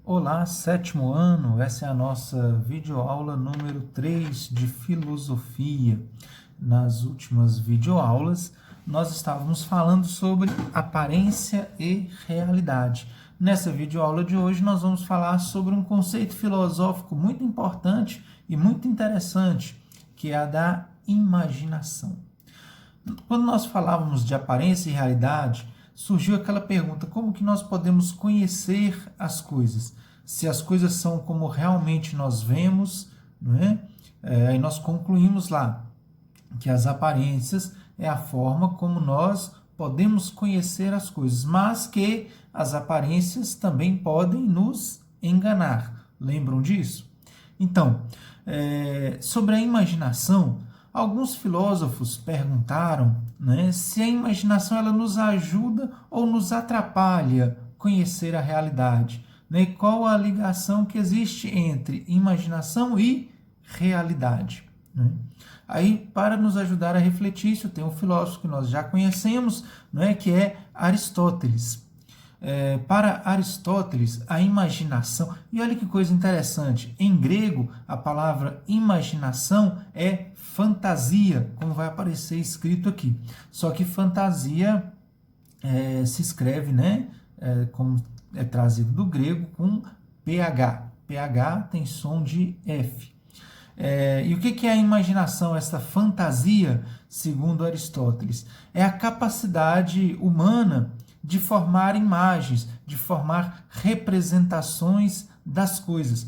Olá, sétimo ano, essa é a nossa videoaula número 3 de filosofia. Nas últimas videoaulas, nós estávamos falando sobre aparência e realidade. Nessa videoaula de hoje, nós vamos falar sobre um conceito filosófico muito importante e muito interessante, que é a da imaginação. Quando nós falávamos de aparência e realidade, surgiu aquela pergunta: como que nós podemos conhecer as coisas? Se as coisas são como realmente nós vemos, não é? Aí nós concluímos lá que as aparências é a forma como nós podemos conhecer as coisas, mas que as aparências também podem nos enganar. Lembram disso? Então, sobre a imaginação, alguns filósofos perguntaram, né, se a imaginação ela nos ajuda ou nos atrapalha conhecer a realidade, né? Qual a ligação que existe entre imaginação e realidade, né? Aí, para nos ajudar a refletir isso, tem um filósofo que nós já conhecemos, né, que é Aristóteles. Para Aristóteles, a imaginação, e olha que coisa interessante, em grego a palavra imaginação é fantasia, como vai aparecer escrito aqui. Só que fantasia se escreve, né, como é trazido do grego, com PH. PH tem som de F. E o que é a imaginação, essa fantasia, segundo Aristóteles? É a capacidade humana de formar imagens, de formar representações das coisas.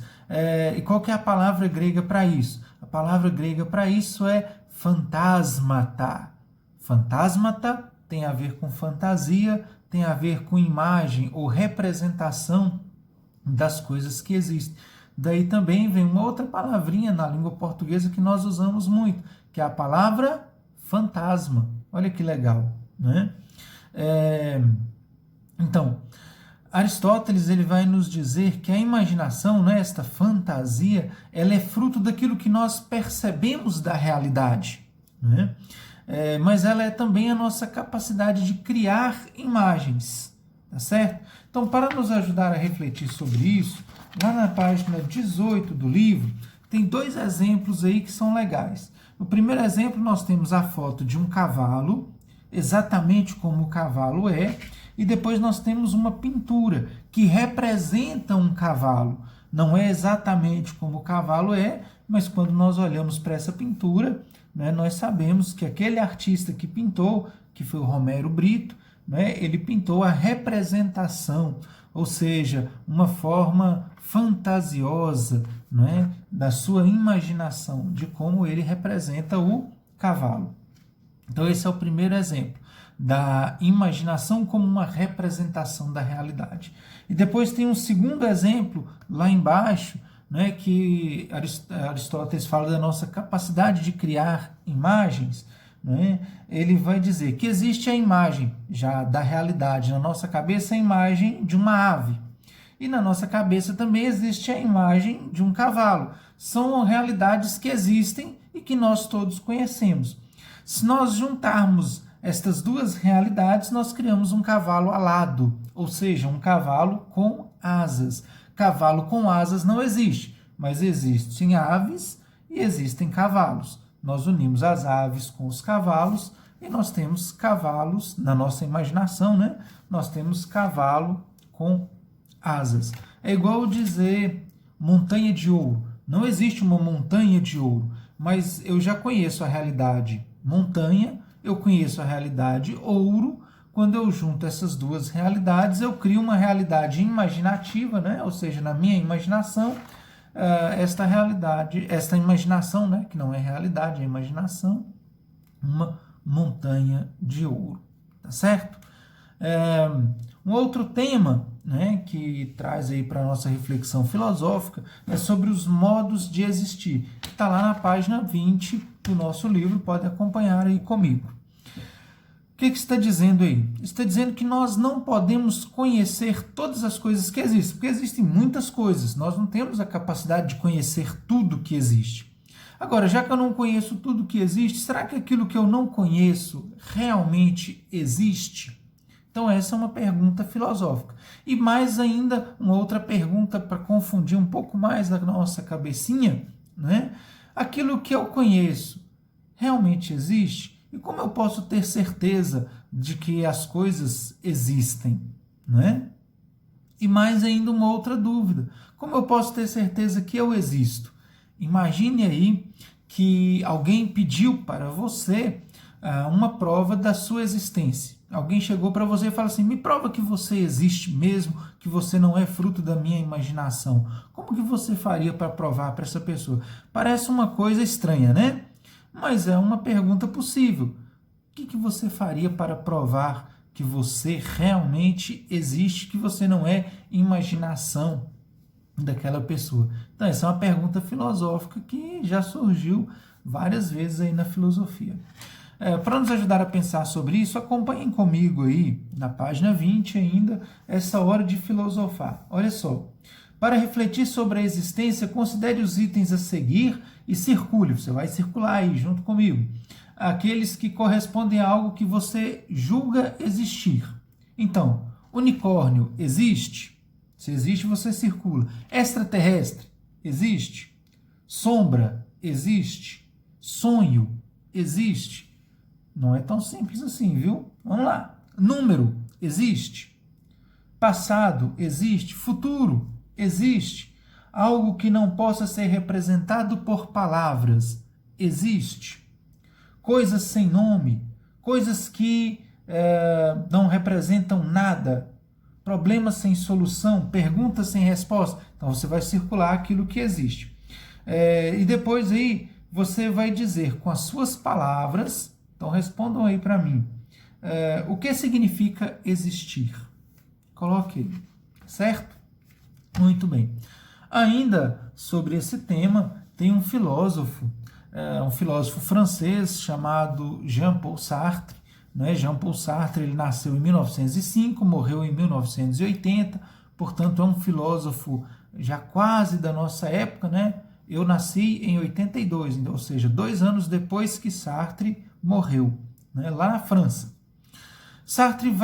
E qual que é a palavra grega para isso? A palavra grega para isso é fantasmata. Fantasmata tem a ver com fantasia, tem a ver com imagem ou representação das coisas que existem. Daí também vem uma outra palavrinha na língua portuguesa que nós usamos muito, que é a palavra fantasma. Olha que legal, né? Então, Aristóteles ele vai nos dizer que a imaginação, né, esta fantasia, ela é fruto daquilo que nós percebemos da realidade, né? Mas ela é também a nossa capacidade de criar imagens, tá certo? Então, para nos ajudar a refletir sobre isso, lá na página 18 do livro, tem dois exemplos aí que são legais. No primeiro exemplo, nós temos a foto de um cavalo, exatamente como o cavalo é, e depois nós temos uma pintura que representa um cavalo. Não é exatamente como o cavalo é, mas quando nós olhamos para essa pintura, né, nós sabemos que aquele artista que pintou, que foi o Romero Brito, né, ele pintou a representação, ou seja, uma forma fantasiosa, né, da sua imaginação, de como ele representa o cavalo. Então esse é o primeiro exemplo, da imaginação como uma representação da realidade. E depois tem um segundo exemplo, lá embaixo, né, que Aristóteles fala da nossa capacidade de criar imagens, né? Ele vai dizer que existe a imagem já da realidade, na nossa cabeça a imagem de uma ave, e na nossa cabeça também existe a imagem de um cavalo. São realidades que existem e que nós todos conhecemos. Se nós juntarmos estas duas realidades, nós criamos um cavalo alado, ou seja, um cavalo com asas. Cavalo com asas não existe, mas existem aves e existem cavalos. Nós unimos as aves com os cavalos e nós temos cavalos, na nossa imaginação, né? Nós temos cavalo com asas. É igual dizer montanha de ouro. Não existe uma montanha de ouro, mas eu já conheço a realidade montanha, eu conheço a realidade ouro. Quando eu junto essas duas realidades, eu crio uma realidade imaginativa, né? Ou seja, na minha imaginação, esta realidade, esta imaginação, né? Que não é realidade, é imaginação, uma montanha de ouro, tá certo? Um outro tema, né, que traz aí para a nossa reflexão filosófica é sobre os modos de existir. Está lá na página 20 do nosso livro, pode acompanhar aí comigo. O que está dizendo aí? Está dizendo que nós não podemos conhecer todas as coisas que existem, porque existem muitas coisas, nós não temos a capacidade de conhecer tudo que existe. Agora, já que eu não conheço tudo que existe, será que aquilo que eu não conheço realmente existe? Então essa é uma pergunta filosófica. E mais ainda, uma outra pergunta para confundir um pouco mais a nossa cabecinha, né? Aquilo que eu conheço realmente existe? E como eu posso ter certeza de que as coisas existem, né? E mais ainda uma outra dúvida. Como eu posso ter certeza que eu existo? Imagine aí que alguém pediu para você uma prova da sua existência. Alguém chegou para você e falou assim: me prova que você existe mesmo, que você não é fruto da minha imaginação. Como que você faria para provar para essa pessoa? Parece uma coisa estranha, né? Mas é uma pergunta possível. O que você faria para provar que você realmente existe, que você não é imaginação daquela pessoa? Então, essa é uma pergunta filosófica que já surgiu várias vezes aí na filosofia. Para nos ajudar a pensar sobre isso, acompanhem comigo aí, na página 20 ainda, essa hora de filosofar. Olha só. Para refletir sobre a existência, considere os itens a seguir e circule. Você vai circular aí junto comigo. Aqueles que correspondem a algo que você julga existir. Então, unicórnio existe? Se existe, você circula. Extraterrestre existe? Sombra existe? Sonho existe? Não é tão simples assim, viu? Vamos lá. Número existe? Passado existe? Futuro existe? Algo que não possa ser representado por palavras existe? Coisas sem nome, coisas que não representam nada, problemas sem solução, perguntas sem resposta. Então você vai circular aquilo que existe. E depois aí você vai dizer com as suas palavras. Então respondam aí para mim. O que significa existir? Coloque aí, certo? Muito bem. Ainda sobre esse tema, tem um filósofo francês chamado Jean-Paul Sartre. Né? Jean-Paul Sartre ele nasceu em 1905, morreu em 1980, portanto é um filósofo já quase da nossa época, né? Eu nasci em 82, ou seja, 2 anos depois que Sartre morreu, né? Lá na França. Sartre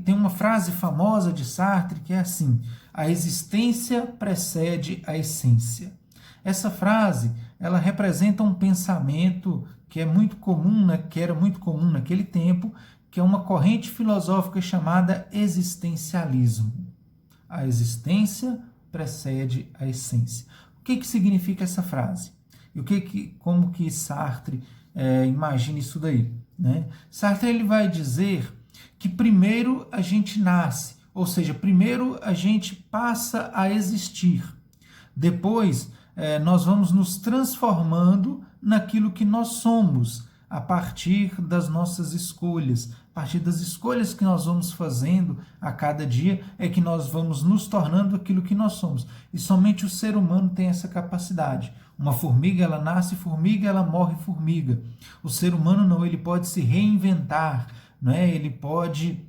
tem uma frase famosa de Sartre que é assim: a existência precede a essência. Essa frase, ela representa um pensamento que é muito comum, que era muito comum naquele tempo, que é uma corrente filosófica chamada existencialismo. A existência precede a essência. O que significa essa frase? E como que Sartre imagina isso daí? Né? Sartre ele vai dizer que primeiro a gente nasce, ou seja, primeiro a gente passa a existir. Depois nós vamos nos transformando naquilo que nós somos, a partir das nossas escolhas. A partir das escolhas que nós vamos fazendo a cada dia é que nós vamos nos tornando aquilo que nós somos. E somente o ser humano tem essa capacidade. Uma formiga, ela nasce formiga, ela morre formiga. O ser humano não, ele pode se reinventar, né? Ele pode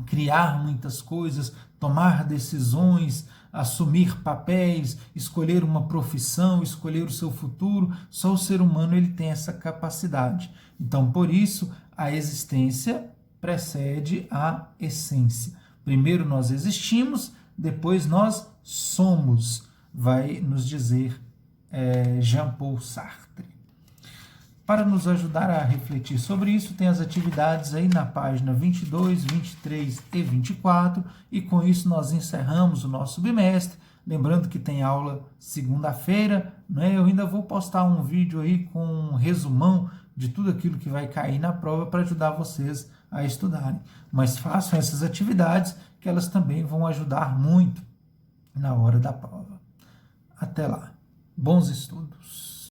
criar muitas coisas, tomar decisões, assumir papéis, escolher uma profissão, escolher o seu futuro. Só o ser humano ele tem essa capacidade. Então, por isso, a existência precede a essência. Primeiro nós existimos, depois nós somos, vai nos dizer Jean-Paul Sartre. Para nos ajudar a refletir sobre isso, tem as atividades aí na página 22, 23 e 24, e com isso nós encerramos o nosso bimestre. Lembrando que tem aula segunda-feira, né? Eu ainda vou postar um vídeo aí com um resumão de tudo aquilo que vai cair na prova para ajudar vocês a estudarem. Mas façam essas atividades que elas também vão ajudar muito na hora da prova. Até lá. Bons estudos.